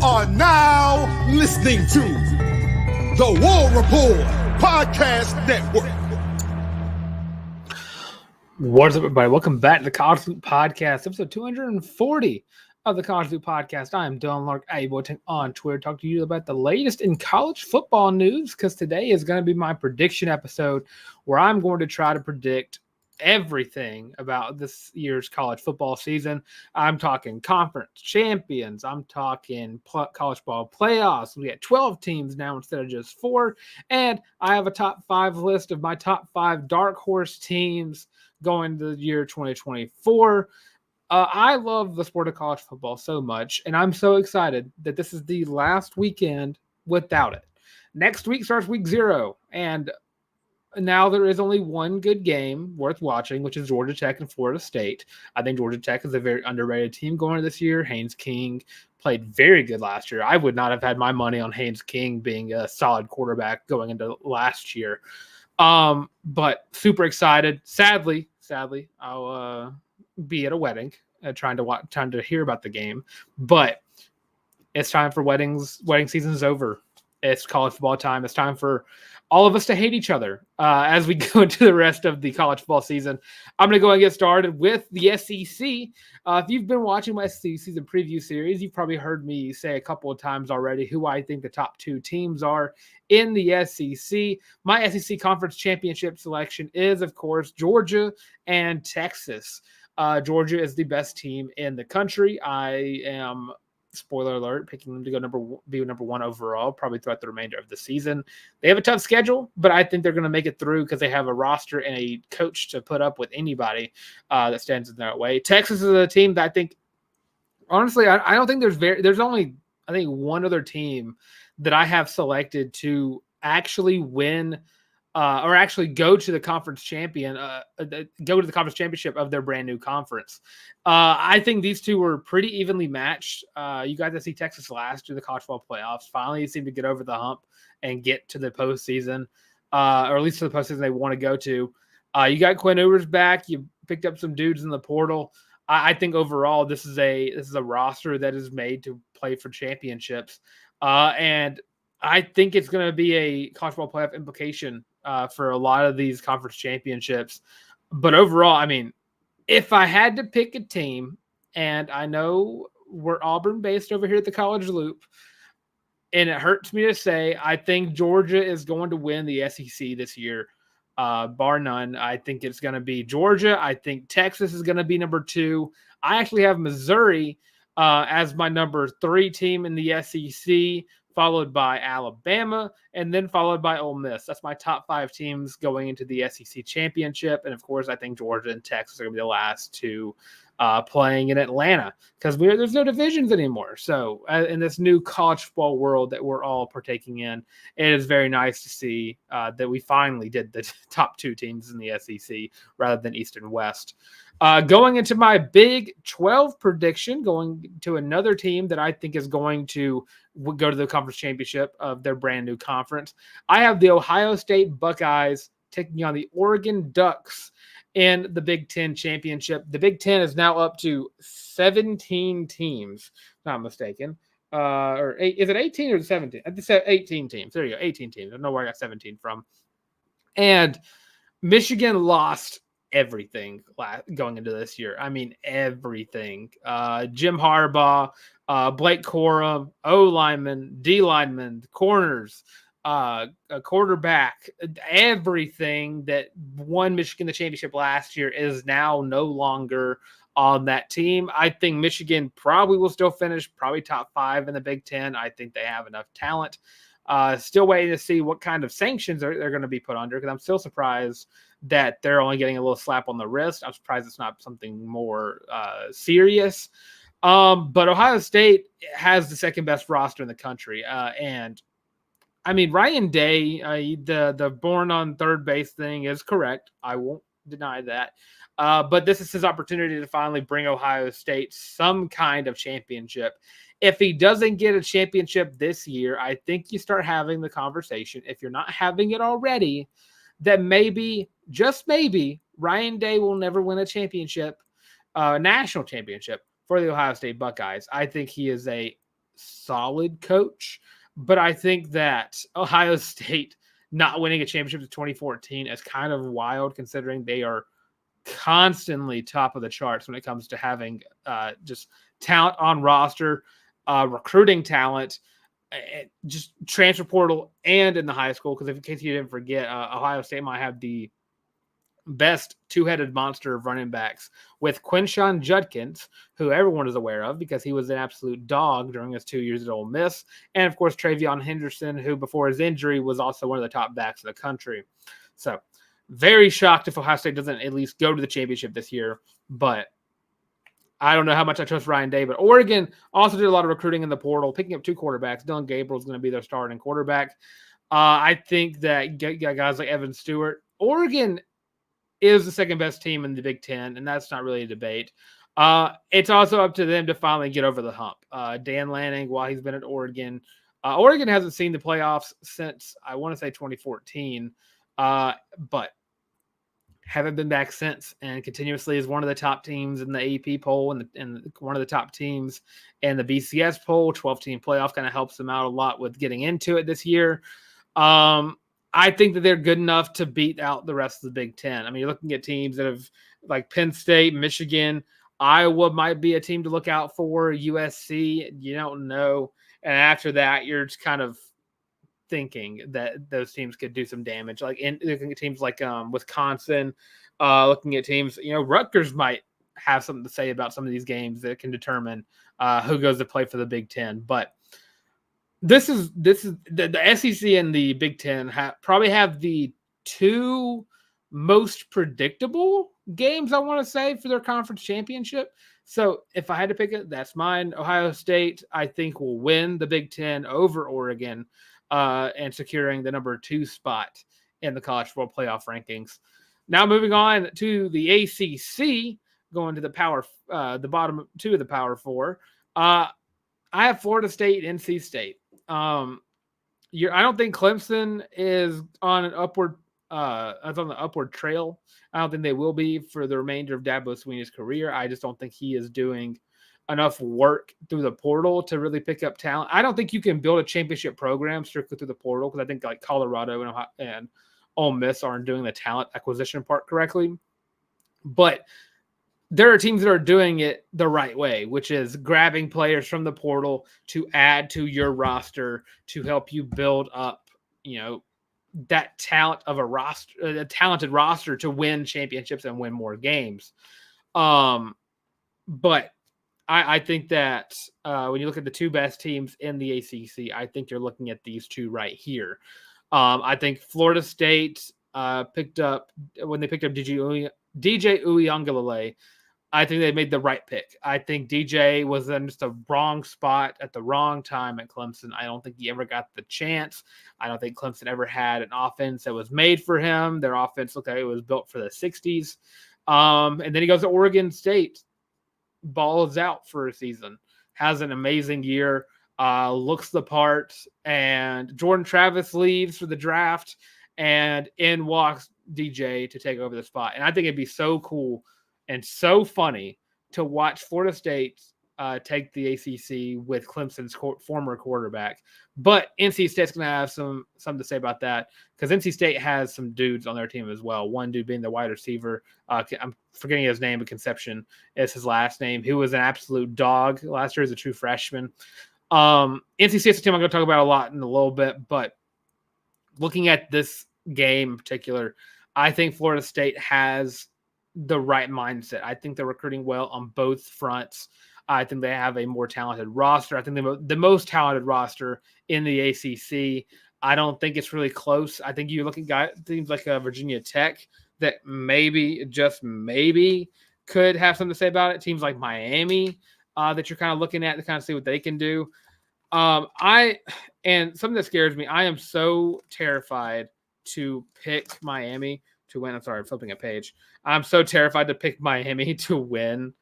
are now listening to the War Report Podcast Network. What's up, everybody? Welcome back to the College Loop Podcast, episode 240 of the College Loop Podcast. I am Dylan Larck, on Twitter, talk to you about the latest in college football news, because today is going to be my prediction episode where I'm going to try to predict everything about this year's college football season. I'm talking conference champions. I'm talking college ball playoffs. We got 12 teams now instead of just 4. And I have a top 5 list of my top 5 dark horse teams going to the year 2024. I love the sport of college football so much, and I'm so excited that this is the last weekend without it. Next week starts week 0, and now there is only one good game worth watching, which is Georgia Tech and Florida State. I think Georgia Tech is a very underrated team going this year. Haynes King played very good last year. I would not have had my money on Haynes King being a solid quarterback going into last year. But super excited. Sadly, I'll be at a wedding trying to hear about the game. But it's time for weddings. Wedding season is over. It's college football time. It's time for all of us to hate each other as we go into the rest of the college football season. I'm going to go and get started with the SEC. If you've been watching my SEC season preview series, you've probably heard me say a couple of times already who I think the top 2 teams are in the SEC. My SEC Conference Championship selection is, of course, Georgia and Texas. Georgia is the best team in the country. I am, spoiler alert, picking them to go be number 1 overall, probably throughout the remainder of the season. They have a tough schedule, but I think they're going to make it through because they have a roster and a coach to put up with anybody that stands in their way. Texas is a team that I think, honestly, I don't think there's only, I think, one other team that I have selected to actually win or actually go to the conference championship of their brand new conference. I think these two were pretty evenly matched. You got to see Texas last year, the college football playoffs. Finally, seemed to get over the hump and get to the postseason, or at least to the postseason they want to go to. You got Quinn Ewers back. You picked up some dudes in the portal. I think overall this is a roster that is made to play for championships, and I think it's going to be a college football playoff implication for a lot of these conference championships. But overall, I mean, if I had to pick a team, and I know we're Auburn-based over here at the College Loop, and it hurts me to say, I think Georgia is going to win the SEC this year, bar none. I think it's going to be Georgia. I think Texas is going to be number 2. I actually have Missouri as my number 3 team in the SEC, followed by Alabama, and then followed by Ole Miss. That's my top 5 teams going into the SEC championship. And, of course, I think Georgia and Texas are going to be the last 2 playing in Atlanta because there's no divisions anymore. So in this new college football world that we're all partaking in, it is very nice to see that we finally did the top 2 teams in the SEC rather than East and West. Going into my Big 12 prediction, going to another team that I think is going to go to the conference championship of their brand new conference. I have the Ohio State Buckeyes taking on the Oregon Ducks in the Big 10 championship. The Big 10 is now up to 17 teams, if not mistaken. Is it 18 or 17? I think 18 teams. There you go, 18 teams. I don't know where I got 17 from. And Michigan lost everything going into this year. I mean, everything. Jim Harbaugh, Blake Corum, O lineman, D lineman, corners, a quarterback, everything that won Michigan the championship last year is now no longer on that team. I think Michigan probably will still finish probably top 5 in the Big 10. I think they have enough talent. Still waiting to see what kind of sanctions they're going to be put under, because I'm still surprised that they're only getting a little slap on the wrist. I'm surprised it's not something more serious. But Ohio State has the second best roster in the country. And I mean, Ryan Day, the born on third base thing is correct. I won't deny that. But this is his opportunity to finally bring Ohio State some kind of championship. If he doesn't get a championship this year, I think you start having the conversation, if you're not having it already, that maybe, just maybe, Ryan Day will never win a championship, national championship for the Ohio State Buckeyes. I think he is a solid coach. But I think that Ohio State not winning a championship in 2014 is kind of wild, considering they are constantly top of the charts when it comes to having just talent on roster, recruiting talent, just transfer portal, and in the high school. Because in case you didn't forget, Ohio State might have the best two-headed monster of running backs with Quinshon Judkins, who everyone is aware of because he was an absolute dog during his 2 years at Ole Miss, and of course Travion Henderson, who before his injury was also one of the top backs in the country. So very shocked if Ohio State doesn't at least go to the championship this year, but I don't know how much I trust Ryan Day. But Oregon also did a lot of recruiting in the portal, picking up 2 quarterbacks. Dylan Gabriel is going to be their starting quarterback. I think that guys like Evan Stewart, Oregon is the second best team in the Big Ten, and that's not really a debate. It's also up to them to finally get over the hump. Dan Lanning, while he's been at Oregon, Oregon hasn't seen the playoffs since, I want to say 2014, but haven't been back since, and continuously is one of the top teams in the AP poll and one of the top teams in the BCS poll. 12-team playoff kind of helps them out a lot with getting into it this year. I think that they're good enough to beat out the rest of the Big Ten. I mean, you're looking at teams that have like Penn State, Michigan, Iowa might be a team to look out for. USC, you don't know. And after that, you're just kind of thinking that those teams could do some damage. Like looking at teams like Wisconsin, looking at teams, Rutgers might have something to say about some of these games that can determine who goes to play for the Big Ten. But this is the SEC and the Big Ten probably have the 2 most predictable games, I want to say, for their conference championship. So if I had to pick it, that's mine. Ohio State, I think, will win the Big Ten over Oregon and securing the number 2 spot in the college football playoff rankings. Now moving on to the ACC, going to the bottom 2 of the Power 4. I have Florida State, NC State. I don't think Clemson is on an upward the upward trail. I don't think they will be for the remainder of Dabo Swinney's career. I just don't think he is doing enough work through the portal to really pick up talent. I don't think you can build a championship program strictly through the portal, because I think like Colorado and Ole Miss aren't doing the talent acquisition part correctly. But there are teams that are doing it the right way, which is grabbing players from the portal to add to your roster to help you build up, that talent of a talented roster to win championships and win more games. But I think that when you look at the 2 best teams in the ACC, I think you're looking at these 2 right here. I think Florida State picked up DJ Uiagalelei. I think they made the right pick. I think DJ was in just a wrong spot at the wrong time at Clemson. I don't think he ever got the chance. I don't think Clemson ever had an offense that was made for him. Their offense looked like it was built for the 60s. And then he goes to Oregon State, balls out for a season, has an amazing year, looks the part, and Jordan Travis leaves for the draft, and in walks DJ to take over the spot. And I think it'd be so cool and so funny to watch Florida State take the ACC with Clemson's former quarterback. But NC State's going to have something to say about that, because NC State has some dudes on their team as well. One dude being the wide receiver. I'm forgetting his name, but Conception is his last name. He was an absolute dog last year as a true freshman. NC State's a team I'm going to talk about a lot in a little bit, but looking at this game in particular, I think Florida State has the right mindset. I think they're recruiting well on both fronts. I think they have a more talented roster. I think the most talented roster in the ACC. I don't think it's really close. I think you look at teams like Virginia Tech that maybe, just maybe, could have something to say about it. Teams like Miami that you're kind of looking at to kind of see what they can do. And something that scares me, I am so terrified to pick Miami to win. I'm sorry, I'm flipping a page. I'm so terrified to pick Miami to win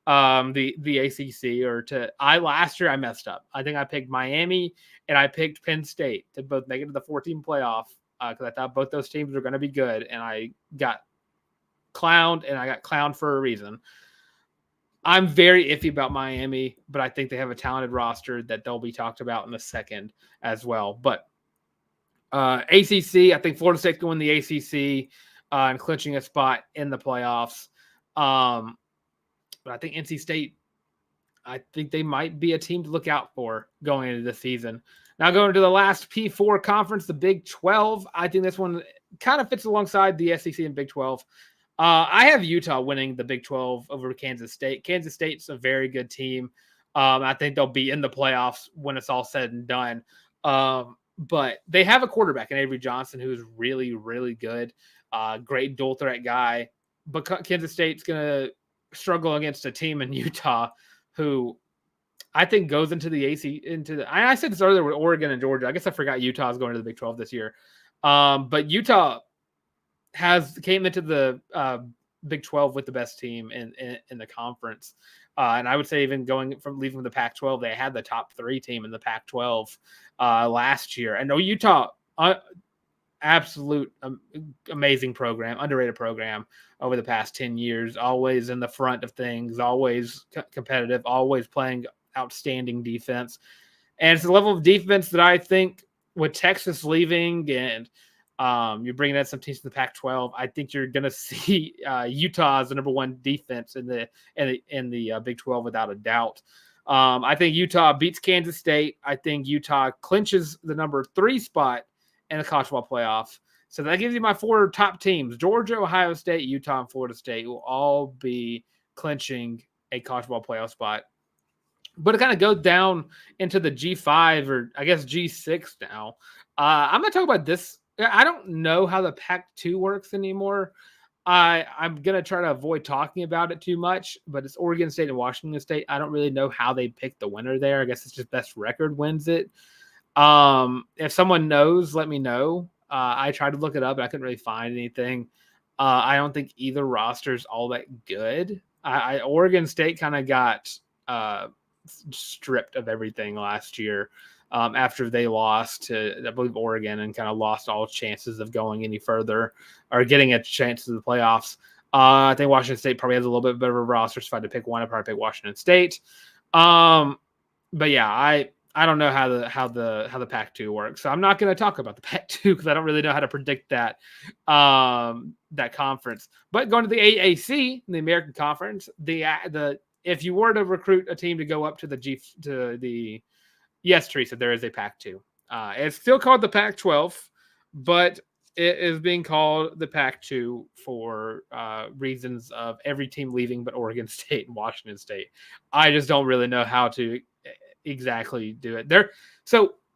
the ACC last year I messed up. I think I picked Miami and I picked Penn State to both make it to the 14 playoff because I thought both those teams were going to be good, and I got clowned, and I got clowned for a reason. I'm very iffy about Miami, but I think they have a talented roster that they'll be talked about in a second as well. But ACC, I think Florida State's going to win the ACC and clinching a spot in the playoffs. But I think NC State, I think they might be a team to look out for going into the season. Now going to the last P4 conference, the Big 12. I think this one kind of fits alongside the SEC and Big 12. I have Utah winning the Big 12 over Kansas State. Kansas State's a very good team. I think they'll be in the playoffs when it's all said and done. But they have a quarterback in Avery Johnson who's really, really good. Great dual threat guy. But Kansas State's going to struggle against a team in Utah who I think goes into the AC. I said this earlier with Oregon and Georgia. I guess I forgot Utah's going to the Big 12 this year. But Utah came into the Big 12 with the best team in the conference. And I would say even leaving the Pac-12, they had the top 3 team in the Pac-12 last year. I know Utah, absolute amazing program, underrated program over the past 10 years, always in the front of things, always competitive, always playing outstanding defense. And it's a level of defense that I think with Texas leaving and you're bringing in some teams in the Pac-12, I think you're going to see Utah as the number 1 defense in the Big 12 without a doubt. I think Utah beats Kansas State. I think Utah clinches the number 3 spot in the college football playoff. So that gives you my 4 top teams. Georgia, Ohio State, Utah, and Florida State will all be clinching a college football playoff spot. But it kind of goes down into the G5 or I guess G6 now. I'm going to talk about this. I don't know how the Pac-2 works anymore. I'm going to try to avoid talking about it too much, but it's Oregon State and Washington State. I don't really know how they pick the winner there. I guess it's just best record wins it. If someone knows, let me know. I tried to look it up, but I couldn't really find anything. I don't think either roster is all that good. Oregon State kind of got stripped of everything last year after they lost to, I believe, Oregon and kind of lost all chances of going any further or getting a chance to the playoffs. I think Washington State probably has a little bit better roster. So if I had to pick one, I'd probably pick Washington State. But yeah, I don't know how the Pac-2 works, so I'm not going to talk about the Pac-2 because I don't really know how to predict that conference. But going to the AAC, the American Conference, if you were to recruit a team to go up to yes, Teresa, there is a Pac-2. It's still called the Pac-12, but it is being called the Pac-2 for reasons of every team leaving but Oregon State and Washington State. I just don't really know how to exactly do it. They're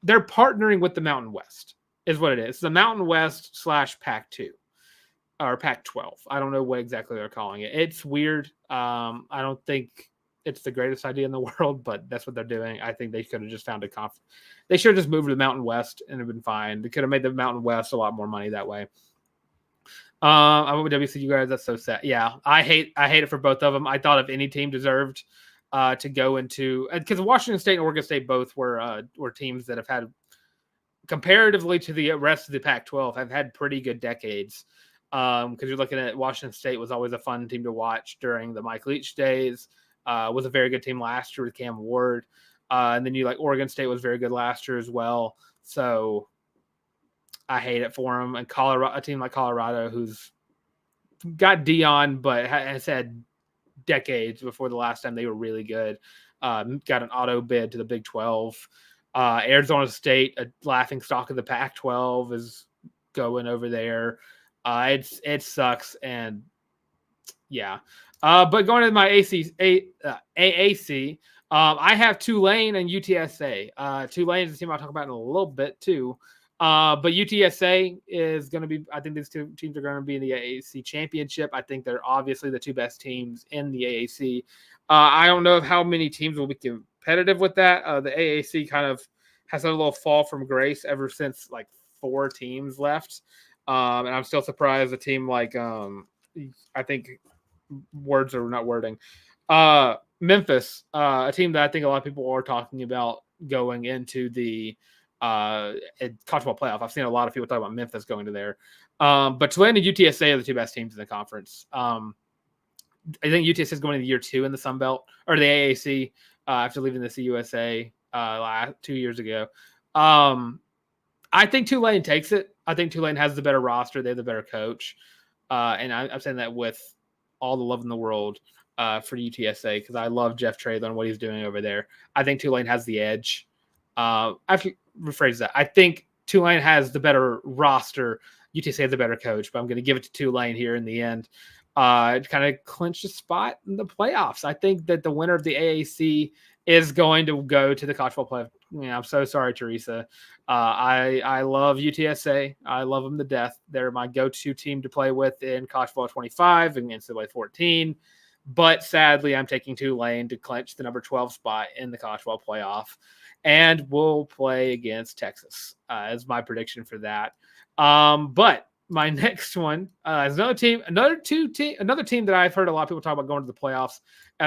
partnering with the Mountain West is what it is. The Mountain West / Pac-2 or Pac-12. I don't know what exactly they're calling it. It's weird. I don't think it's the greatest idea in the world, but that's what they're doing. I think they could have just found a They should have just moved to the Mountain West and it would have been fine. They could have made the Mountain West a lot more money that way. I went with WCU guys. That's so sad. Yeah, I hate it for both of them. I thought if any team deserved to go into, because Washington State and Oregon State both were teams that have had, comparatively to the rest of the Pac-12, have had pretty good decades. Because you're looking at Washington State was always a fun team to watch during the Mike Leach days. Was a very good team last year with Cam Ward. And then Oregon State was very good last year as well. So I hate it for them. And Colorado, a team like Colorado, who's got Dion, but has had decades before the last time they were really good. Got an auto bid to the Big 12. Arizona State, a laughing stock of the Pac-12, is going over there. It sucks, and yeah. But going to my AAC, I have Tulane and UTSA. Tulane is a team I'll talk about in a little bit too. But UTSA is going to be, I think these 2 teams are going to be in the AAC championship. I think they're obviously the 2 best teams in the AAC. I don't know how many teams will be competitive with that. The AAC kind of has had a little fall from grace ever since 4 teams left. And I'm still surprised a team like, I think words are not wording. Memphis, a team that I think a lot of people are talking about going into the college football playoff. I've seen a lot of people talk about Memphis going to there. But Tulane and UTSA are the 2 best teams in the conference. I think UTSA is going to year 2 in the Sun Belt or the AAC after leaving the CUSA 2 years ago. I think Tulane takes it. I think Tulane has the better roster. They have the better coach. And I'm saying that with all the love in the world for UTSA because I love Jeff Traylor and what he's doing over there. I think Tulane has the edge. I have to rephrase that. I think Tulane has the better roster. UTSA has the better coach, but I'm going to give it to Tulane here in the end. To kind of clinch a spot in the playoffs. I think that the winner of the AAC is going to go to the college football playoff. I'm so sorry, Teresa. I love UTSA. I love them to death. They're my go-to team to play with in college football 25 and NCAA 14. But sadly, I'm taking Tulane to clinch the number 12 spot in the college football playoff. And we'll play against Texas as my prediction for that. But my next one is another team that I've heard a lot of people talk about going to the playoffs,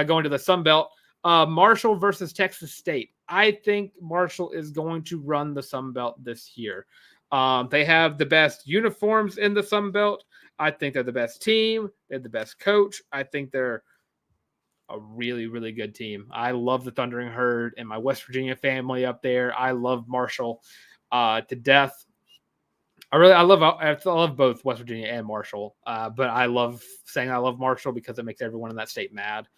going to the Sun Belt. Marshall versus Texas State. I think Marshall is going to run the Sun Belt this year. They have the best uniforms in the Sun Belt. I think they're the best team. They have the best coach. I think they're a really, really good team. I love the Thundering Herd and my West Virginia family up there. I love Marshall to death. I love both West Virginia and Marshall, but I love saying I love Marshall because it makes everyone in that state mad.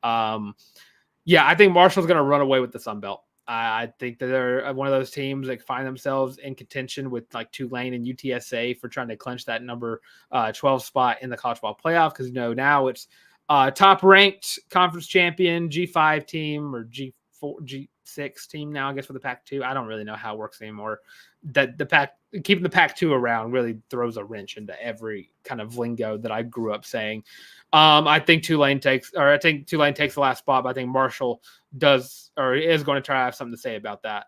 I think Marshall's going to run away with the Sun Belt. I think that they're one of those teams that find themselves in contention with like Tulane and UTSA for trying to clinch that number 12 spot in the college football playoff because now it's top ranked conference champion G5 team or G4 G6 team now I guess for the Pac-2. I don't really know how it works anymore. That keeping the Pac-2 around really throws a wrench into every kind of lingo that I grew up saying. I think Tulane takes the last spot, but I think Marshall is going to try to have something to say about that.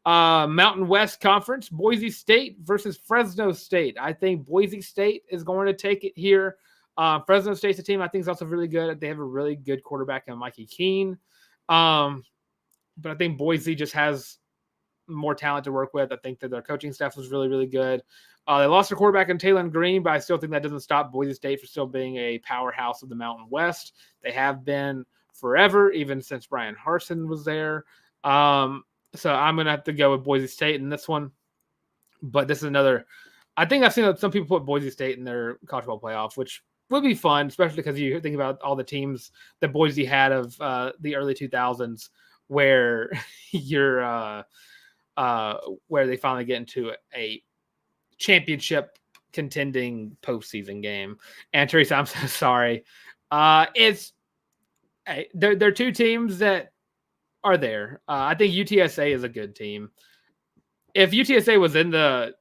Mountain West Conference, Boise State versus Fresno State. I think Boise State is going to take it here. Fresno State's a team I think is also really good. They have a really good quarterback in Mikey Keene. But I think Boise just has more talent to work with. I think that their coaching staff was really, really good. They lost their quarterback in Taylon Green, but I still think that doesn't stop Boise State from still being a powerhouse of the Mountain West. They have been forever, even since Brian Harsin was there. So I'm going to have to go with Boise State in this one. But this is another – I think I've seen some people put Boise State in their college football playoff, which would be fun, especially because you think about all the teams that Boise had of the early 2000s where where they finally get into a championship contending postseason game. And Teresa, I'm so sorry. They're two teams that are there. I think UTSA is a good team. If UTSA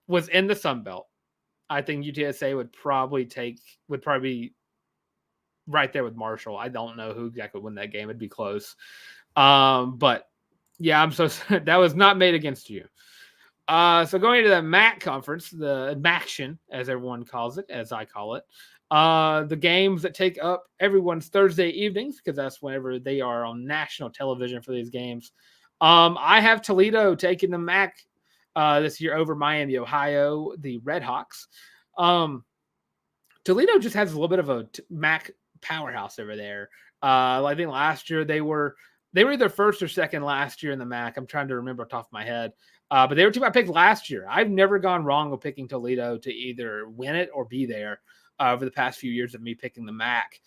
was in the Sun Belt, I think UTSA would probably be right there with Marshall. I don't know who exactly would win that game. It'd be close. But yeah, that was not made against you. So going into the MAC conference, the MACtion, as everyone calls it, as I call it, the games that take up everyone's Thursday evenings, because that's whenever they are on national television for these games. I have Toledo taking the MAC this year over Miami, Ohio, the Redhawks. Toledo just has a little bit of a MAC powerhouse over there. I think last year they were either first or second last year in the MAC. I'm trying to remember off the top of my head. But they were a team I picked last year. I've never gone wrong with picking Toledo to either win it or be there over the past few years of me picking the MAC.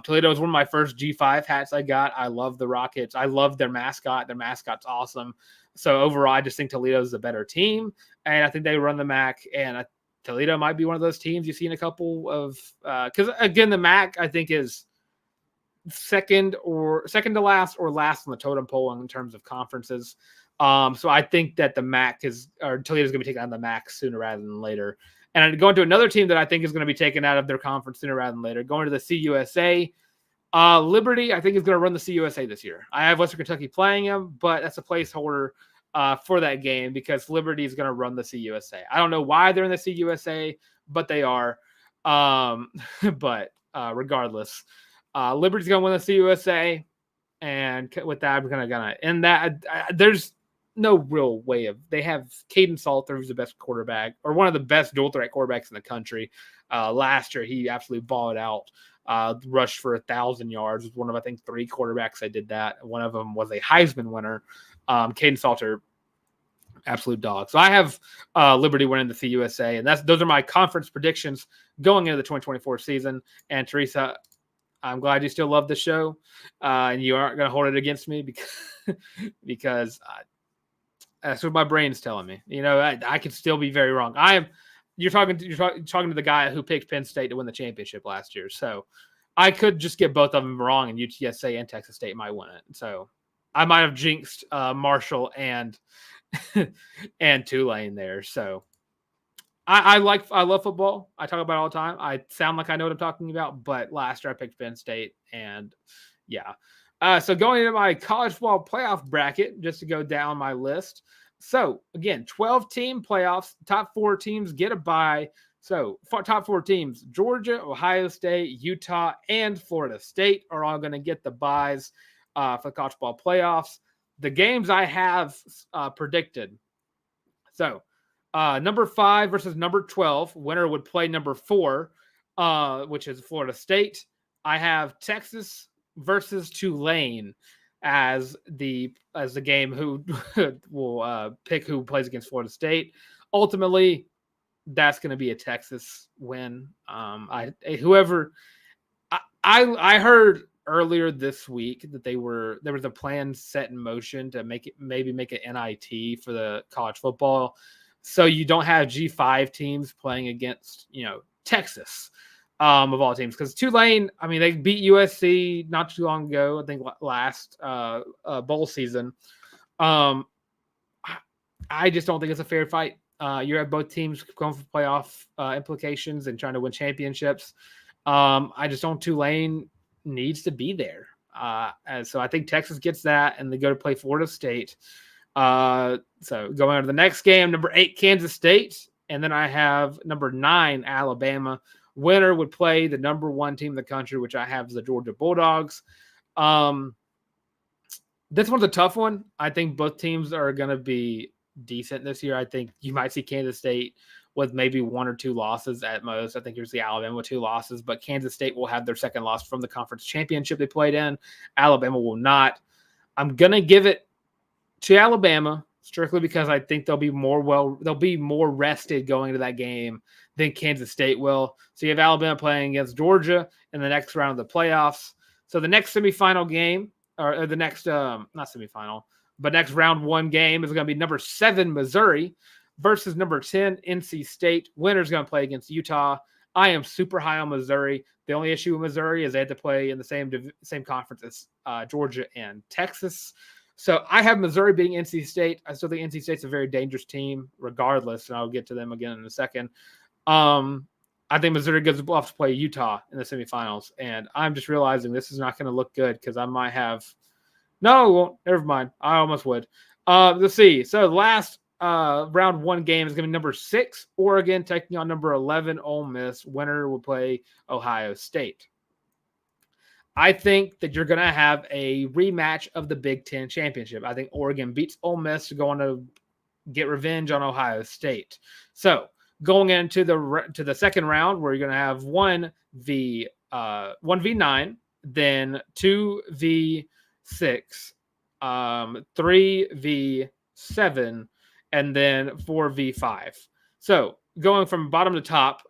Toledo was one of my first G5 hats I got. I love the Rockets. I love their mascot. Their mascot's awesome. So overall, I just think Toledo's the better team. And I think they run the MAC. And Toledo might be one of those teams you see in a couple of because, again, the MAC, I think, is second to last or last on the totem pole in terms of conferences. So I think that Toledo's going to be taken out of the MAC sooner rather than later. And going to another team that I think is going to be taken out of their conference sooner rather than later, going to the CUSA. Liberty, I think, is going to run the CUSA this year. I have Western Kentucky playing them, but that's a placeholder for that game because Liberty is going to run the CUSA. I don't know why they're in the CUSA, but they are. But regardless, Liberty's going to win the CUSA. And with that, we're going to end that. There's no real way they have Caden Salter, who's the best quarterback or one of the best dual threat quarterbacks in the country. Last year, he absolutely balled out rushed for 1,000 yards. Was one of, I think, 3 quarterbacks that did that. One of them was a Heisman winner. Caden Salter, absolute dog. So I have Liberty winning the CUSA, and those are my conference predictions going into the 2024 season. And Teresa, I'm glad you still love the show, and you aren't going to hold it against me because that's what my brain's telling me. I could still be very wrong. You're talking to the guy who picked Penn State to win the championship last year, so I could just get both of them wrong, and UTSA and Texas State might win it. So I might have jinxed Marshall and Tulane there. So I love football. I talk about it all the time. I sound like I know what I'm talking about, but last year I picked Penn State, and yeah. So going into my college football playoff bracket, just to go down my list. So again, 12-team playoffs. Top 4 teams get a bye. So top 4 teams: Georgia, Ohio State, Utah, and Florida State are all going to get the byes for college football playoffs. The games I have predicted. So number 5 versus number 12. Winner would play number 4, which is Florida State. I have Texas versus Tulane as the game who will pick who plays against Florida State. Ultimately, that's going to be a Texas win. I heard earlier this week that there was a plan set in motion to make it NIT for the college football, so you don't have G5 teams playing against Texas of all teams, because Tulane, I mean, they beat USC not too long ago, I think last bowl season. I just don't think it's a fair fight. You have both teams going for playoff implications and trying to win championships. I just don't. Tulane needs to be there. And so I think Texas gets that, and they go to play Florida State. So going on to the next game, number 8, Kansas State. And then I have number 9, Alabama. Winner would play the number 1 team in the country, which I have the Georgia Bulldogs. This one's a tough one. I think both teams are going to be decent this year. I think you might see Kansas State with maybe 1 or 2 losses at most. I think you'll see Alabama with 2 losses, but Kansas State will have their second loss from the conference championship they played in. Alabama will not. I'm going to give it to Alabama strictly because I think they'll be more rested going into that game than Kansas State will. So you have Alabama playing against Georgia in the next round of the playoffs. So the next semifinal game, or the next not semifinal, but next round 1 game is going to be number 7 Missouri versus number 10 NC State. Winner's going to play against Utah. I am super high on Missouri. The only issue with Missouri is they had to play in the same conference as Georgia and Texas. So I have Missouri beating NC State. I still think NC State's a very dangerous team regardless, and I'll get to them again in a second. I think Missouri goes off to play Utah in the semifinals, and I'm just realizing this is not going to look good because I might have – no, it won't. Never mind. I almost would. Let's see. So the last round 1 game is going to be number 6, Oregon, taking on number 11, Ole Miss. Winner will play Ohio State. I think that you're going to have a rematch of the Big Ten championship. I think Oregon beats Ole Miss to go on to get revenge on Ohio State. So going into the second round, where you're going to have 1v9, then 2v6, 3v7, and then 4v5. So going from bottom to top,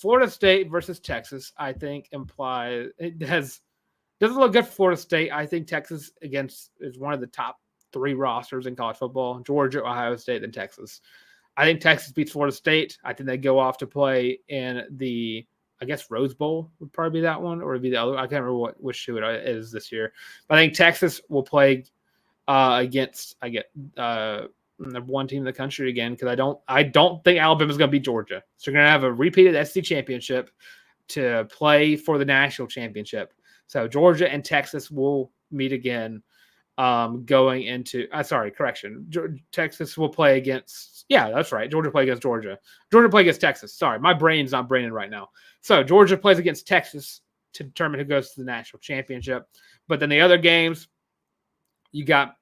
Florida State versus Texas, I think implies it doesn't look good for Florida State. I think Texas is one of the top 3 rosters in college football: Georgia, Ohio State, then Texas. I think Texas beats Florida State. I think they go off to play in the, I guess, Rose Bowl would probably be that one, or it'd be the other. I can't remember which two it is this year. But I think Texas will play against the 1 team in the country again, because I don't think Alabama's going to beat Georgia. So you're going to have a repeated SEC championship to play for the national championship. So Georgia and Texas will meet again. Going into Texas will play against, that's right. Georgia play against Georgia. Georgia play against Texas. Sorry, my brain's not braining right now. So Georgia plays against Texas to determine who goes to the national championship. But then the other games, you got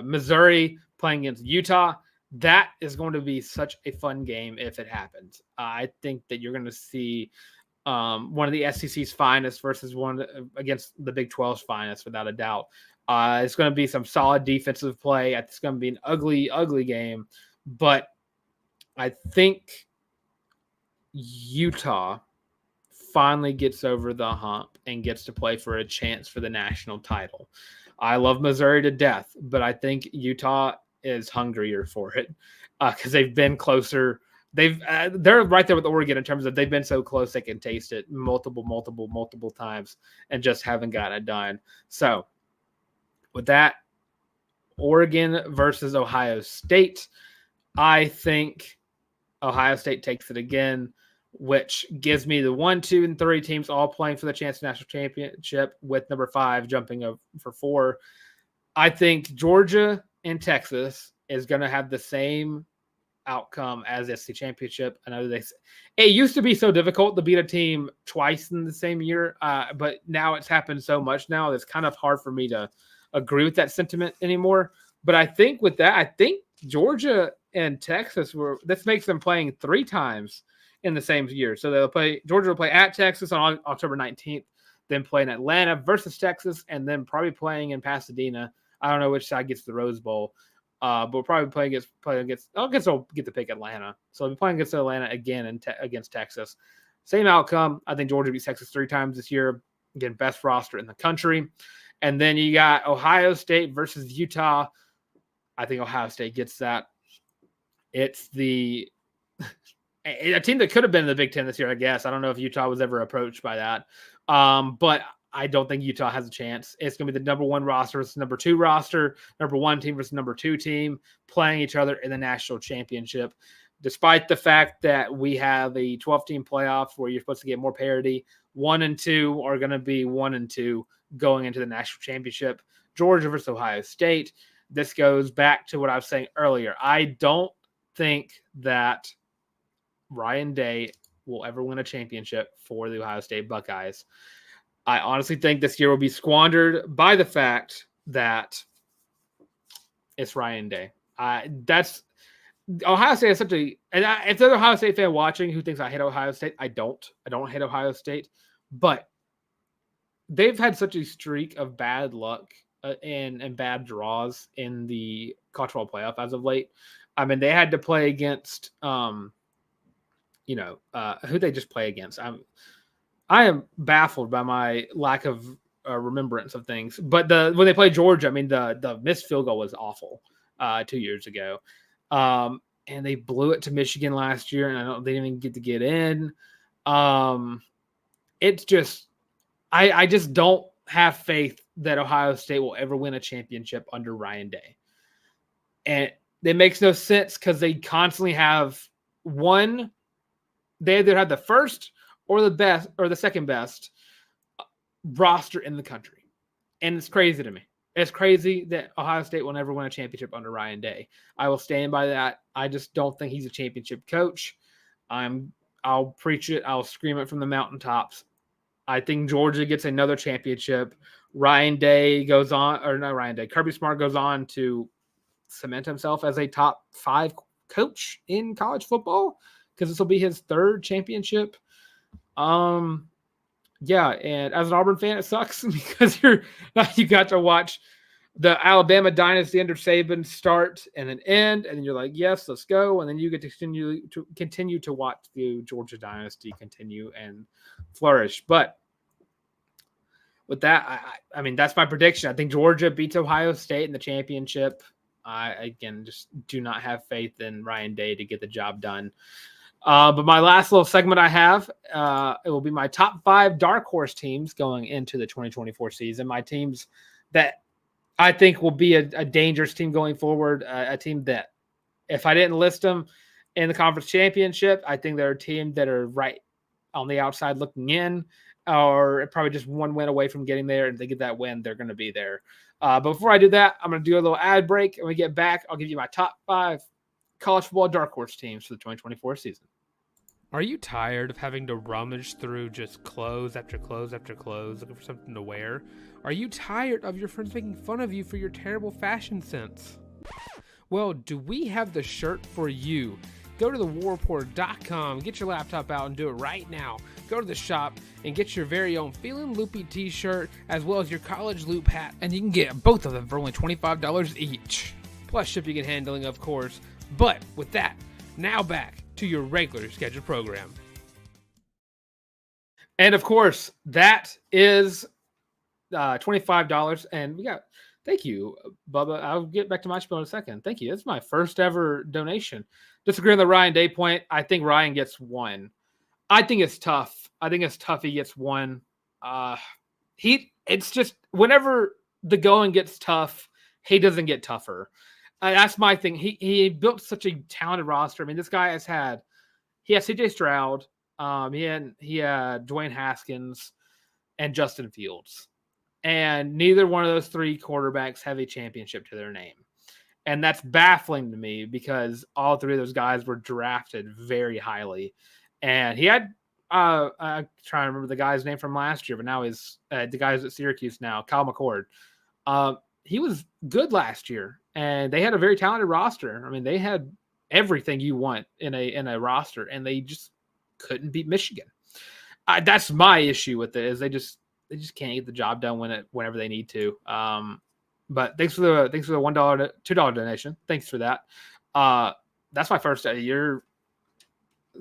Missouri playing against Utah. That is going to be such a fun game if it happens. I think that you're going to see one of the SEC's finest versus one against the Big 12's finest, without a doubt. It's going to be some solid defensive play. It's going to be an ugly, ugly game, but I think Utah finally gets over the hump and gets to play for a chance for the national title. I love Missouri to death, but I think Utah is hungrier for it because they've been closer. They're right there with Oregon in terms of they've been so close they can taste it multiple times and just haven't gotten it done. So with that, Oregon versus Ohio State, I think Ohio State takes it again, which gives me the 1, 2, and 3 teams all playing for the chance national championship with number 5 jumping up for 4. I think Georgia and Texas is going to have the same outcome as the championship. I know it used to be so difficult to beat a team twice in the same year, but now it's happened so much now it's kind of hard for me to agree with that sentiment anymore. But I think with that, I think Georgia and Texas this makes them playing 3 times in the same year. So Georgia will play at Texas on October 19th, then play in Atlanta versus Texas, and then probably playing in Pasadena. I don't know which side gets the Rose Bowl, but we'll probably play against. I guess I'll get to pick Atlanta. So I'll be playing against Atlanta again against Texas. Same outcome. I think Georgia beats Texas 3 times this year. Again, best roster in the country. And then you got Ohio State versus Utah. I think Ohio State gets that. It's a team that could have been in the Big Ten this year, I guess. I don't know if Utah was ever approached by that. But I don't think Utah has a chance. It's going to be the number 1 roster versus number 2 roster, number 1 team versus number 2 team playing each other in the national championship. Despite the fact that we have a 12-team playoffs where you're supposed to get more parity, 1 and 2 are going to be 1 and 2 going into the national championship. Georgia versus Ohio State. This goes back to what I was saying earlier. I don't think that Ryan Day will ever win a championship for the Ohio State Buckeyes. I honestly think this year will be squandered by the fact that it's Ryan Day. That's Ohio State is such a, and if there's an Ohio State fan watching who thinks I hate Ohio State, I don't hate Ohio State, but they've had such a streak of bad luck and bad draws in the college football playoff as of late. I mean, they had to play against, who they just play against. I am baffled by my lack of remembrance of things. But when they played Georgia, I mean, the missed field goal was awful 2 years ago. And they blew it to Michigan last year, and they didn't even get to get in. It's just, I just don't have faith that Ohio State will ever win a championship under Ryan Day. And it makes no sense because they constantly have they either have the first or the best or the second best roster in the country. And it's crazy to me. It's crazy that Ohio State will never win a championship under Ryan Day. I will stand by that. I just don't think he's a championship coach. I'll preach it. I'll scream it from the mountaintops. I think Georgia gets another championship. Kirby Smart goes on to cement himself as a top 5 coach in college football because this will be his 3rd championship. Yeah, and as an Auburn fan, it sucks because you got to watch the Alabama dynasty under Saban start and then end, and then you're like, yes, let's go, and then you get to continue to watch the Georgia dynasty continue and flourish. But with that, I mean, that's my prediction. I think Georgia beats Ohio State in the championship. I, again, just do not have faith in Ryan Day to get the job done. But my last little segment I have, it will be my top 5 dark horse teams going into the 2024 season. My teams that I think will be a dangerous team going forward, a team that if I didn't list them in the conference championship, I think they're a team that are right on the outside looking in, or probably just one win away from getting there. And if they get that win, they're going to be there. But before I do that, I'm going to do a little ad break. And when we get back, I'll give you my top 5 college football dark horse teams for the 2024 season. Are you tired of having to rummage through just clothes after clothes after clothes looking for something to wear? Are you tired of your friends making fun of you for your terrible fashion sense? Well, do we have the shirt for you? Go to thewarreport.com, get your laptop out and do it right now. Go to the shop and get your very own Feelin' Loopy t-shirt as well as your college loop hat, and you can get both of them for only $25 each. Plus shipping and handling, of course. But with that, now back to your regular scheduled program. And of course, that is $25. And we got, thank you, Bubba. I'll get back to my spiel in a second. Thank you. It's my first ever donation. Disagree on the Ryan Day point. I think Ryan gets one. I think it's tough. He gets one. It's just whenever the going gets tough, he doesn't get tougher. That's my thing. He built such a talented roster. I mean, this guy has CJ Stroud. He had Dwayne Haskins and Justin Fields. And neither one of those three quarterbacks have a championship to their name. And that's baffling to me because all three of those guys were drafted very highly. And he had, I'm trying to remember the guy's name from last year, but now he's the guy's at Syracuse now, Kyle McCord. He was good last year, and they had a very talented roster. I mean, they had everything you want in a roster, and they just couldn't beat Michigan. That's my issue with it, is they just can't get the job done whenever they need to. But thanks for the $1, $2 donation. Thanks for that. That's my first year.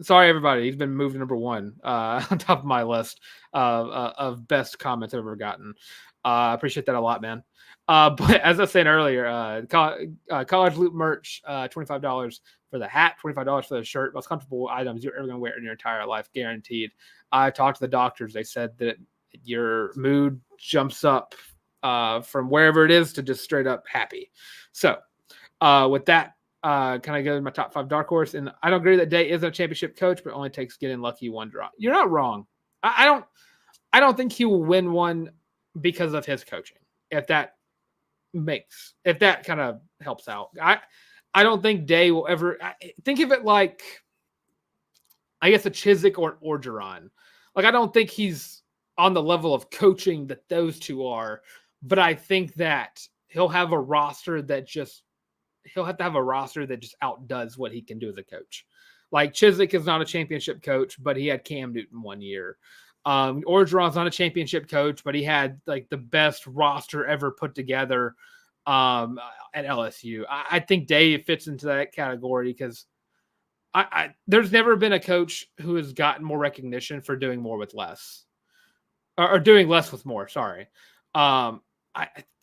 Sorry, everybody. He's been moved to number one on top of my list of best comments I've ever gotten. I appreciate that a lot, man. But as I was saying earlier, college loop merch, $25 for the hat, $25 for the shirt. Most comfortable items you're ever going to wear in your entire life, guaranteed. I talked to the doctors. They said that your mood jumps up from wherever it is to just straight up happy. So with that, can I go to my top 5 dark horse? And I don't agree that Day isn't a championship coach, but it only takes getting lucky one draw. You're not wrong. I don't think he will win one because of his coaching. If that kind of helps out. I don't think Day will ever think of it like, I guess, a Chizik or an Orgeron. Like, I don't think he's on the level of coaching that those two are, but I think that he'll have a roster that just outdoes what he can do as a coach. Like, Chizik is not a championship coach, but he had Cam Newton one year. Orgeron's not a championship coach, but he had like the best roster ever put together at LSU. I think Day fits into that category because there's never been a coach who has gotten more recognition for doing more with less, or doing less with more. Sorry.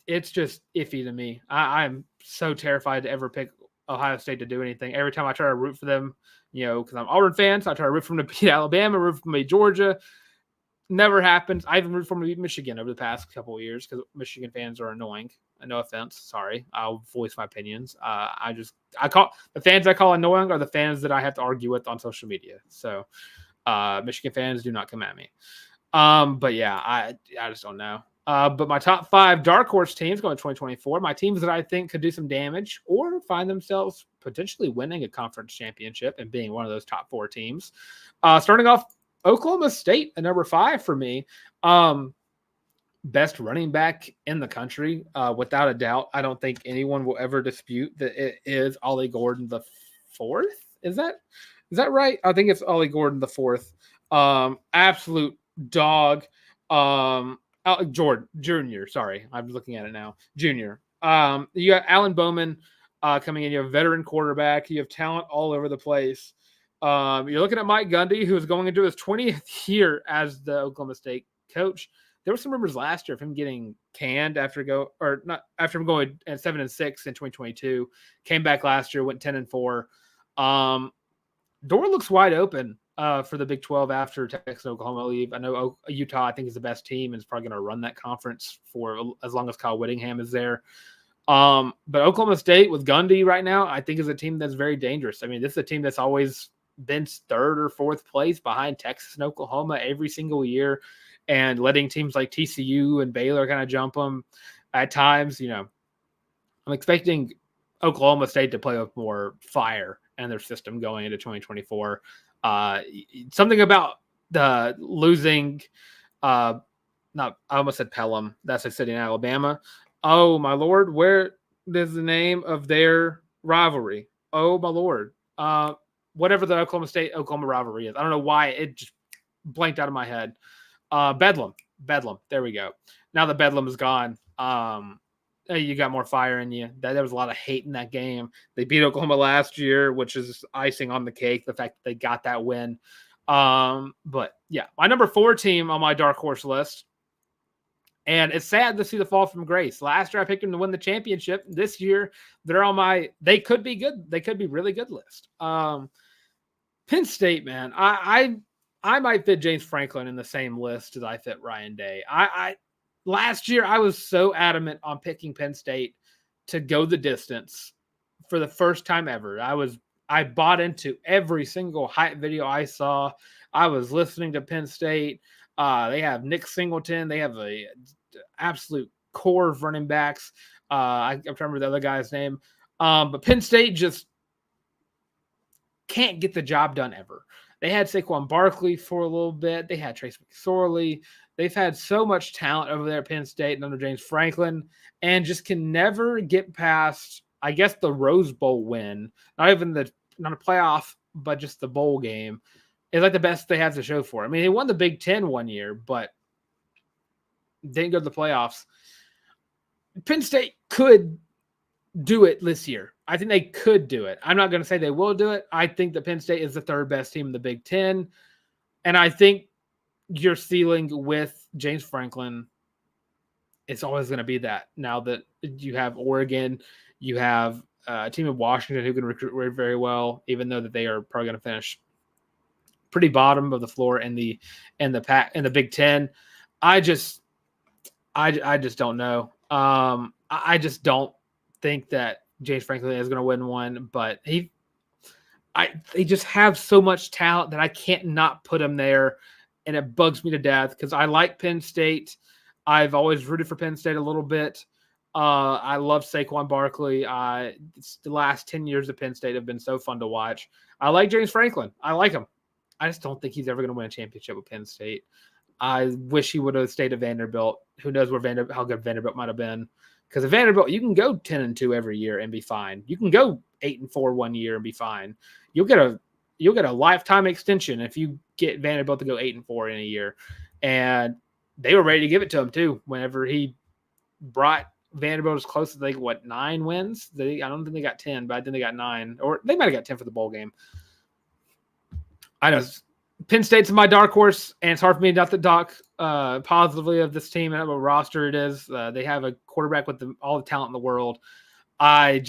It's just iffy to me. I'm so terrified to ever pick Ohio State to do anything. Every time I try to root for them, because I'm Auburn fan, so I try to root for them to beat Alabama, root for them to beat Georgia. Never happens. I even root for them to beat Michigan over the past couple of years because Michigan fans are annoying. No offense. Sorry. I'll voice my opinions. I call the fans I call annoying are the fans that I have to argue with on social media. So Michigan fans, do not come at me. But yeah, I just don't know. But my top 5 dark horse teams going to 2024, my teams that I think could do some damage or find themselves potentially winning a conference championship and being one of those top 4 teams. Starting off, Oklahoma State at number 5 for me. Best running back in the country, without a doubt. I don't think anyone will ever dispute that it is Ollie Gordon the 4th. Is that right? I think it's Ollie Gordon the 4th. Absolute dog. Jordan Jr. Sorry, I'm looking at it now. Junior. You got Alan Bowman coming in. You have a veteran quarterback. You have talent all over the place. You're looking at Mike Gundy, who is going into his 20th year as the Oklahoma State coach. There were some rumors last year of him getting canned after him going at 7-6 in 2022. Came back last year, went 10-4. Door looks wide open for the Big 12 after Texas and Oklahoma leave. I know Utah, I think, is the best team and is probably going to run that conference for as long as Kyle Whittingham is there. But Oklahoma State with Gundy right now, I think, is a team that's very dangerous. I mean, this is a team that's always been 3rd or 4th place behind Texas and Oklahoma every single year, and letting teams like TCU and Baylor kind of jump them at times. I'm expecting Oklahoma State to play with more fire in their system going into 2024. Something about the losing, I almost said Pelham. That's a city in Alabama. Oh my Lord, where is the name of their rivalry? Oh my Lord. whatever the Oklahoma State-Oklahoma rivalry is. I don't know why it just blanked out of my head. Bedlam. There we go. Now that Bedlam is gone, you got more fire in you. There was a lot of hate in that game. They beat Oklahoma last year, which is icing on the cake, the fact that they got that win. But yeah, my number 4 team on my dark horse list. And it's sad to see the fall from grace. Last year, I picked them to win the championship. This year, they're on they could be good. They could be really good list. Penn State, man, I might fit James Franklin in the same list as I fit Ryan Day. Last year, I was so adamant on picking Penn State to go the distance for the first time ever. I bought into every single hype video I saw. I was listening to Penn State. They have Nick Singleton. They have a absolute core of running backs. I can't remember the other guy's name. But Penn State just can't get the job done ever. They had Saquon Barkley for a little bit. They had Trace McSorley. They've had so much talent over there at Penn State and under James Franklin, and just can never get past, I guess, the Rose Bowl win. Not a playoff, but just the bowl game is like the best they have to show for. I mean, they won the Big Ten one year, but didn't go to the playoffs. Penn State could do it this year. I think they could do it. I'm not going to say they will do it. I think that Penn State is the 3rd best team in the Big Ten. And I think your ceiling with James Franklin, it's always going to be that. Now that you have Oregon, you have a team of Washington who can recruit very well, even though that they are probably going to finish pretty bottom of the floor in the Big Ten. I just don't know. I just don't think that James Franklin is going to win one, but they just have so much talent that I can't not put him there, and it bugs me to death because I like Penn State. I've always rooted for Penn State a little bit. I love Saquon Barkley. The last 10 years of Penn State have been so fun to watch. I like James Franklin. I like him. I just don't think he's ever going to win a championship with Penn State. I wish he would have stayed at Vanderbilt. Who knows how good Vanderbilt might have been? Because at Vanderbilt, you can go 10-2 every year and be fine. You can go 8-4 one year and be fine. You'll get a lifetime extension if you get Vanderbilt to go 8-4 in a year. And they were ready to give it to him too. Whenever he brought Vanderbilt as close as 9 wins. I don't think they got 10, but I think they got 9, or they might have got 10 for the bowl game. I know Penn State's my dark horse, and it's hard for me not to talk positively of this team and what roster it is. They have a quarterback with all the talent in the world. I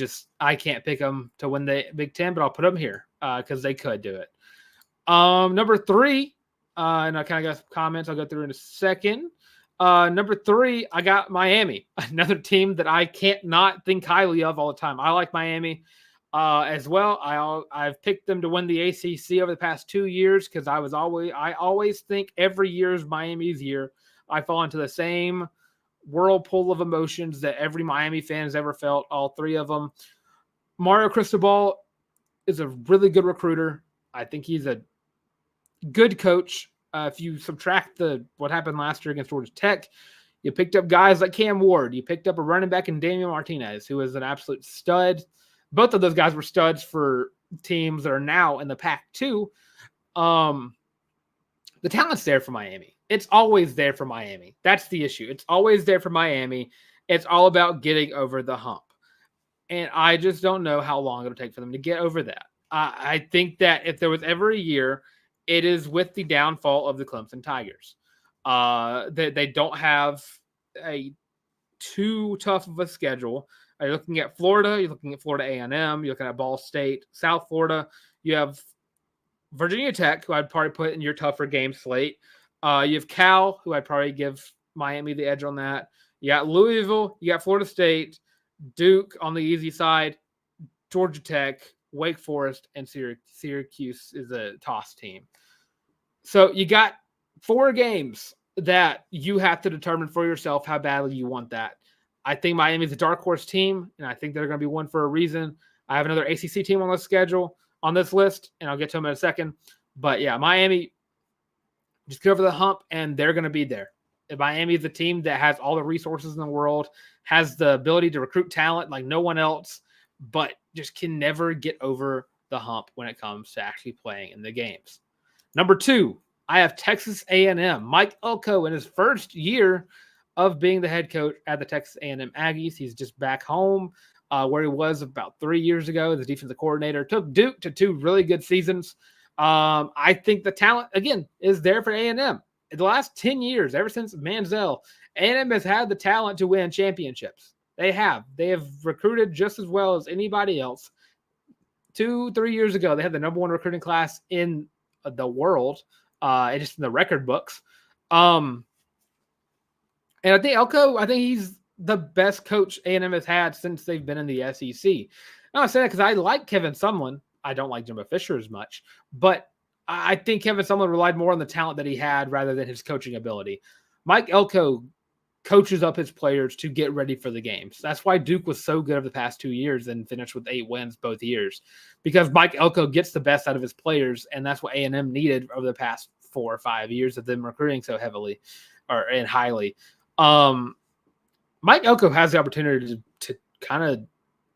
can't pick them to win the Big Ten, but I'll put them here because they could do it. Number 3, and I kind of got some comments I'll go through in a second. Number 3, I got Miami, another team that I can't not think highly of all the time. I like Miami as well. I've picked them to win the ACC over the past 2 years because I always think every year is Miami's year. I fall into the same whirlpool of emotions that every Miami fan has ever felt, all 3 of them. Mario Cristobal is a really good recruiter. I think he's a good coach. If you subtract what happened last year against Georgia Tech, you picked up guys like Cam Ward. You picked up a running back in Damian Martinez, who is an absolute stud. Both of those guys were studs for teams that are now in the Pac-2. The talent's there for Miami. It's always there for Miami. That's the issue. It's always there for Miami. It's all about getting over the hump. And I just don't know how long it'll take for them to get over that. I think that if there was ever a year, it is with the downfall of the Clemson Tigers. They don't have a too tough of a schedule. You're looking at Florida. You're looking at Florida A&M. You're looking at Ball State, South Florida. You have Virginia Tech, who I'd probably put in your tougher game slate. You have Cal, who I'd probably give Miami the edge on that. You got Louisville. You got Florida State, Duke on the easy side, Georgia Tech, Wake Forest, and Syracuse is a toss team. So you got 4 games that you have to determine for yourself how badly you want that. I think Miami's a dark horse team, and I think they're going to be one for a reason. I have another ACC team on this list, and I'll get to them in a second. But yeah, Miami, just get over the hump, and they're going to be there. Miami is a team that has all the resources in the world, has the ability to recruit talent like no one else, but just can never get over the the hump when it comes to actually playing in the games. Number 2, I have Texas A&M. Mike Elko in his first year of being the head coach at the Texas A&M Aggies. He's just back home where he was about 3 years ago as a defensive coordinator. Took Duke to 2 really good seasons. I think the talent, again, is there for A&M. In the last 10 years, ever since Manziel, A&M has had the talent to win championships. They have. They have recruited just as well as anybody else. 2-3 years ago, they had the number 1 recruiting class in the world, and just in the record books. And I think Elko, he's the best coach A&M has had since they've been in the SEC. Now I say that because I like Kevin Sumlin. I don't like Jimbo Fisher as much, but I think Kevin Sumlin relied more on the talent that he had rather than his coaching ability. Mike Elko coaches up his players to get ready for the games. That's why Duke was so good over the past 2 years and finished with 8 wins both years, because Mike Elko gets the best out of his players, and that's what A&M needed over the past 4 or 5 years of them recruiting so heavily and highly. Mike Elko has the opportunity to kind of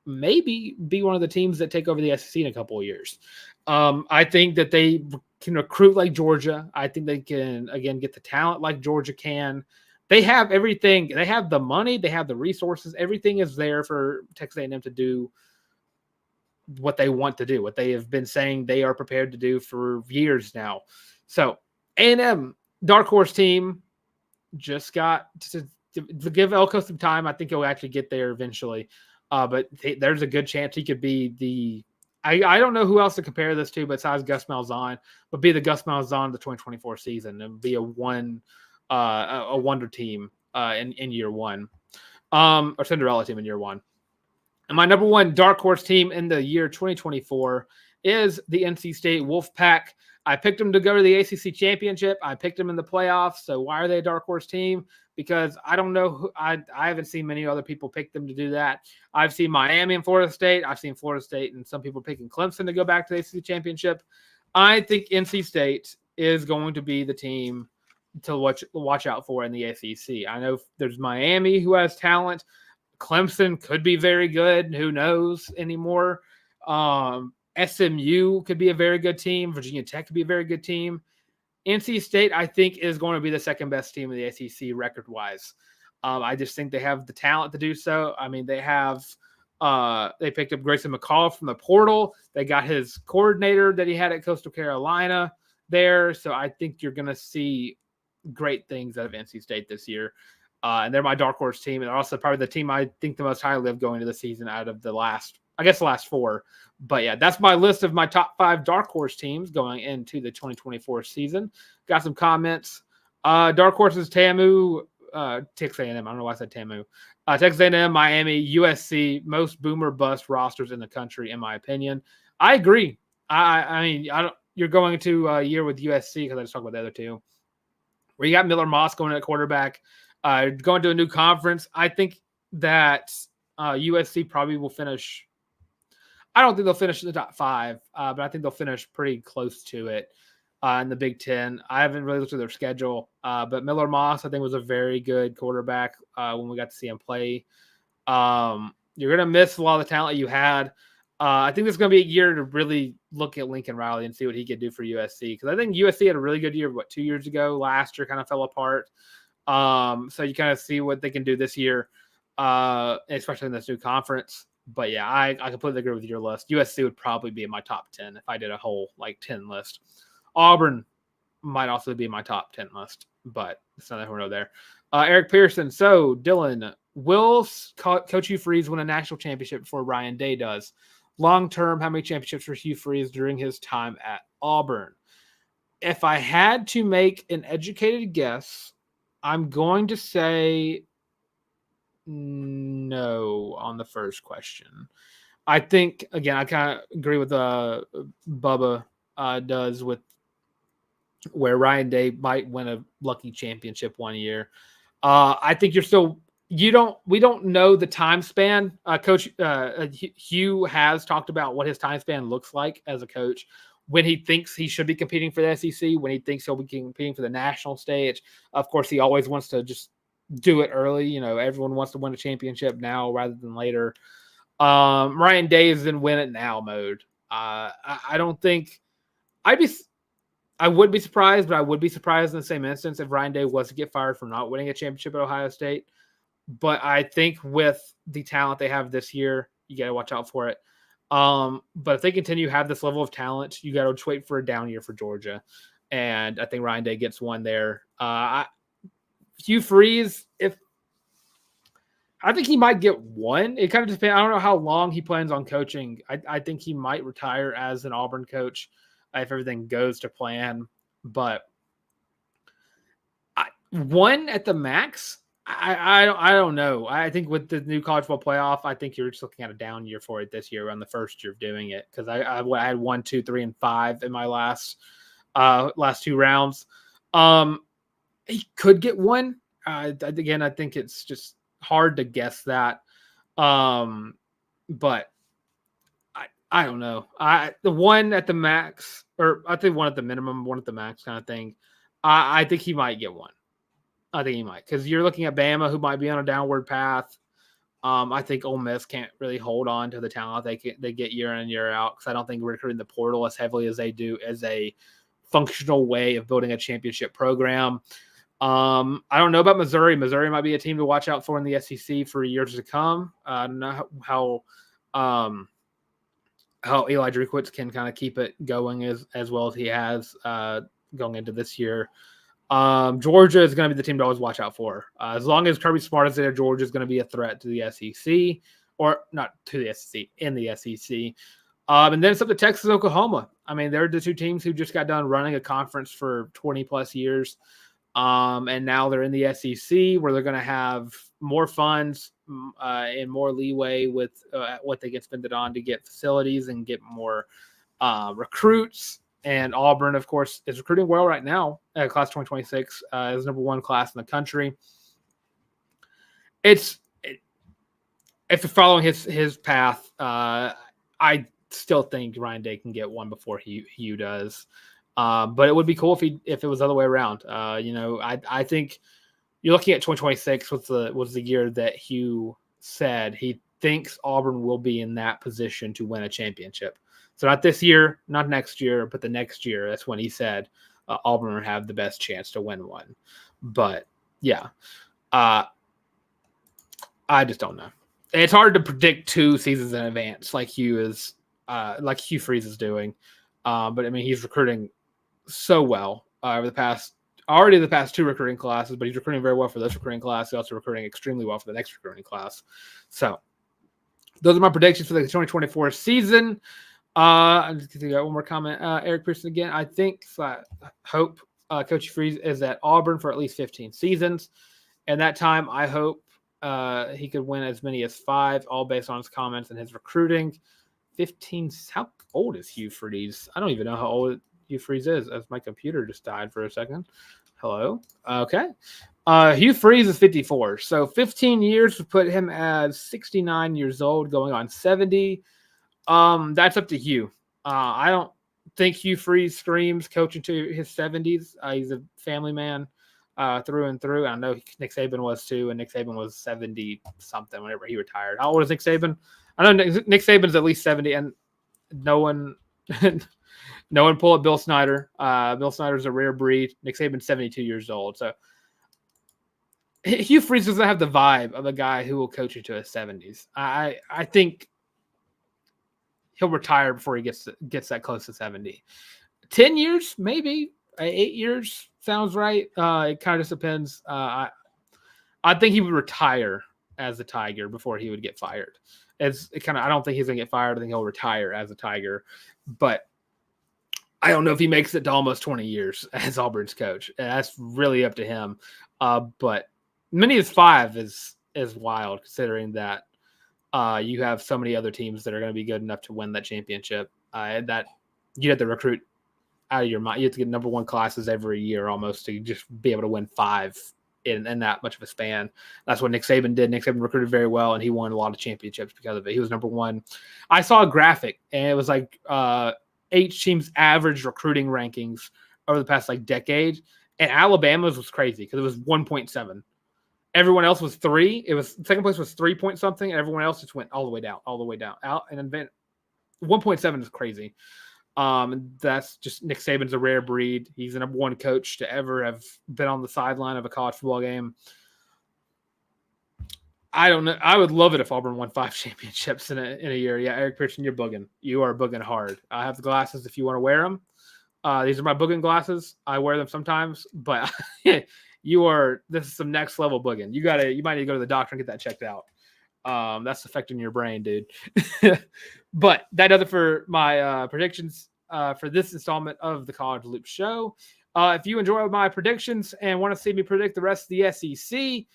maybe be one of the teams that take over the SEC in a couple of years. I think that they can recruit like Georgia. I think they can, again, get the talent like Georgia can. They have everything. They have the money. They have the resources. Everything is there for Texas A&M to do what they want to do, what they have been saying they are prepared to do for years now. So A&M, dark horse team, just got to give Elko some time. I think he'll actually get there eventually. But there's a good chance he could be the I don't know who else to compare this to besides Gus Malzahn, but be the Gus Malzahn of the 2024 season and be a wonder team in year one, or Cinderella team in year one. And my number 1 dark horse team in the year 2024 is the NC State Wolfpack. I picked them to go to the ACC championship. I picked them in the playoffs. So why are they a dark horse team? Because I don't know. I haven't seen many other people pick them to do that. I've seen Miami and Florida State. I've seen Florida State and some people picking Clemson to go back to the ACC championship. I think NC State is going to be the team to watch out for in the SEC. I know there's Miami who has talent. Clemson could be very good. Who knows anymore? SMU could be a very good team. Virginia Tech could be a very good team. NC State, I think, is going to be the second best team in the SEC record-wise. I just think they have the talent to do so. I mean, they picked up Grayson McCall from the portal. They got his coordinator that he had at Coastal Carolina there. So I think you're going to see great things out of NC State this year. And they're my dark horse team. And they're also probably the team I think the most highly of going to the season out of the last 4. But yeah, that's my list of my top 5 dark horse teams going into the 2024 season. Got some comments. Dark horses, TAMU, Texas A&M. I don't know why I said TAMU. Texas A&M, Miami, USC, most boomer bust rosters in the country, in my opinion. I agree. I mean, you're going to a year with USC because I just talked about the other two, where you got Miller Moss going at quarterback, going to a new conference. I think that USC probably will finish. I don't think they'll finish in the top 5, but I think they'll finish pretty close to it in the Big Ten. I haven't really looked at their schedule, but Miller Moss, I think, was a very good quarterback when we got to see him play. You're going to miss a lot of the talent you had. I think this is going to be a year to really look at Lincoln Riley and see what he could do for USC, because I think USC had a really good year, 2 years ago. Last year kind of fell apart. So you kind of see what they can do this year, especially in this new conference. But yeah, I completely agree with your list. USC would probably be in my top 10 if I did a whole 10 list. Auburn might also be in my top 10 list, but it's not everyone there. Eric Pearson. So Dylan, will Coach Hugh Freeze win a national championship before Ryan Day does? Long term, how many championships for Hugh Freeze during his time at Auburn? If I had to make an educated guess, I'm going to say no on the first question. I think, again, I kind of agree with Bubba does with where Ryan Day might win a lucky championship one year. I think we don't know the time span. Coach Hugh has talked about what his time span looks like as a coach, when he thinks he should be competing for the SEC, when he thinks he'll be competing for the national stage. Of course, he always wants to just do it early. Everyone wants to win a championship now rather than later. Ryan Day is in win it now mode. I don't think I would be surprised, but I would be surprised in the same instance if Ryan Day was to get fired for not winning a championship at Ohio State. But I think with the talent they have this year, you got to watch out for it. But if they continue to have this level of talent, you got to wait for a down year for Georgia. And I think Ryan Day gets one there. Hugh Freeze, I think he might get one. It kind of depends. I don't know how long he plans on coaching. I think he might retire as an Auburn coach if everything goes to plan. But one at the max, I don't know. I think with the new college football playoff, I think you're just looking at a down year for it this year on the first year of doing it, because I had 1, 2, 3, and 5 in my last 2 rounds. He could get one. Again, I think it's just hard to guess that. But I don't know. The one at the max, or I think one at the minimum, one at the max kind of thing. I think he might get one. I think he might, because you're looking at Bama, who might be on a downward path. I think Ole Miss can't really hold on to the talent they get year in and year out, because I don't think we're recruiting the portal as heavily as they do as a functional way of building a championship program. I don't know about Missouri. Missouri might be a team to watch out for in the SEC for years to come. I don't know how Eli Drinkwitz can kind of keep it going as well as he has going into this year. Georgia is going to be the team to always watch out for. As long as Kirby Smart is there, Georgia is going to be a threat to the SEC, or not to the SEC, in the SEC. And then it's up to Texas and Oklahoma. I mean, they're the two teams who just got done running a conference for 20 plus years. And now they're in the SEC, where they're going to have more funds and more leeway with what they get spent on to get facilities and get more recruits. And Auburn, of course, is recruiting well right now. Class 2026 is number 1 class in the country. If you're following his path, I still think Ryan Day can get one before Hugh does. But it would be cool if it was the other way around. I think you're looking at 2026 was the year that Hugh said he thinks Auburn will be in that position to win a championship. So not this year, not next year, but the next year. That's when he said Auburn would have the best chance to win one. But yeah, I just don't know. It's hard to predict 2 seasons in advance like Hugh Freeze is doing. But I mean, he's recruiting so well over the past 2 recruiting classes, but he's recruiting very well for this recruiting class. He's also recruiting extremely well for the next recruiting class. So those are my predictions for the 2024 season. I got one more comment. Eric Pearson again. I hope Coach Freeze is at Auburn for at least 15 seasons. And that time, I hope he could win as many as 5, all based on his comments and his recruiting. 15. How old is Hugh Freeze? I don't even know how old Hugh Freeze is, as my computer just died for a second. Hello. Okay. Hugh Freeze is 54. So 15 years would put him as 69 years old, going on 70. That's up to Hugh. I don't think Hugh Freeze screams coaching to his 70s. He's a family man through and through. I know Nick Saban was too, and Nick Saban was 70-something whenever he retired. How old is Nick Saban? I know Nick Saban's at least 70, and no one pull up Bill Snyder. Bill Snyder's a rare breed. Nick Saban's 72 years old. So Hugh Freeze doesn't have the vibe of a guy who will coach you to his 70s. I think he'll retire before he gets that close to 70. 10 years, maybe. 8 years sounds right. It kind of just depends. I think he would retire as a Tiger before he would get fired. I don't think he's going to get fired. I think he'll retire as a Tiger. But I don't know if he makes it to almost 20 years as Auburn's coach. That's really up to him. But many as 5 is wild, considering that you have so many other teams that are going to be good enough to win that championship. That you have to recruit out of your mind. You have to get number 1 classes every year almost to just be able to win 5 in that much of a span. That's what Nick Saban did. Nick Saban recruited very well, and he won a lot of championships because of it. He was number 1. I saw a graphic, and it was like 8 teams' average recruiting rankings over the past decade, and Alabama's was crazy because it was 1.7. Everyone else was 3. It was second place was 3 point something, and everyone else just went all the way down, out, and then 1.7 is crazy. That's just Nick Saban's a rare breed. He's the number one coach to ever have been on the sideline of a college football game. I don't know. I would love it if Auburn won 5 championships in a year. Yeah, Eric Pearson, you're bugging. You are bugging hard. I have the glasses if you want to wear them. These are my bugging glasses. I wear them sometimes, but this is some next level bugging. You might need to go to the doctor and get that checked out. That's affecting your brain, dude. But that does it for my predictions for this installment of the College Loop Show. If you enjoy my predictions and want to see me predict the rest of the SEC,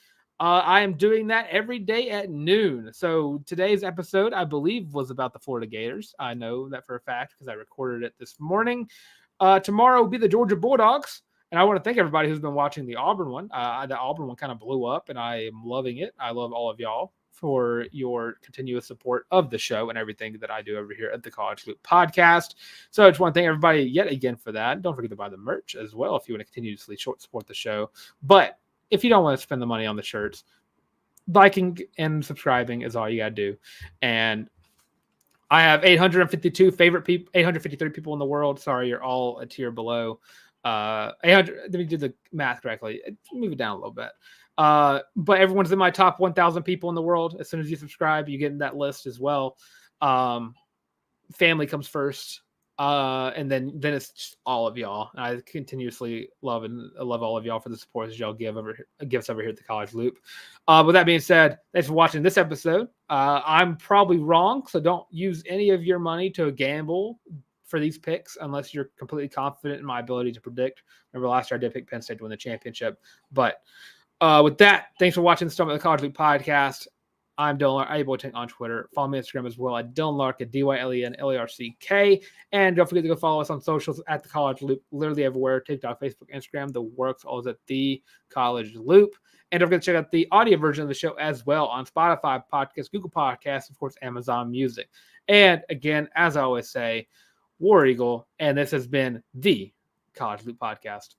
I am doing that every day at noon. So today's episode, I believe, was about the Florida Gators. I know that for a fact because I recorded it this morning. Tomorrow will be the Georgia Bulldogs. And I want to thank everybody who's been watching the Auburn one. The Auburn one kind of blew up, and I am loving it. I love all of y'all for your continuous support of the show and everything that I do over here at the College Loop Podcast. So I just want to thank everybody yet again for that. Don't forget to buy the merch as well if you want to continuously support the show. But if you don't want to spend the money on the shirts, liking and subscribing is all you got to do. And I have 853 people in the world. Sorry, you're all a tier below. 800. Let me do the math correctly. Move it down a little bit. But everyone's in my top 1,000 people in the world. As soon as you subscribe, you get in that list as well. Family comes first. And then it's just all of y'all. I continuously love all of y'all for the support that y'all give us over here at the College Loop. With that being said, thanks for watching this episode. I'm probably wrong, so don't use any of your money to gamble for these picks unless you're completely confident in my ability to predict. Remember last year I did pick Penn State to win the championship. But with that, thanks for watching the Stump of the College Loop podcast. I'm Dylan Larck, Boateng on Twitter. Follow me on Instagram as well at Dylan Larck at DYLENLARCK. And don't forget to go follow us on socials at the College Loop, literally everywhere: TikTok, Facebook, Instagram, the works, all is at the College Loop. And don't forget to check out the audio version of the show as well on Spotify Podcasts, Google Podcasts, of course, Amazon Music. And again, as I always say, War Eagle, and this has been the College Loop Podcast.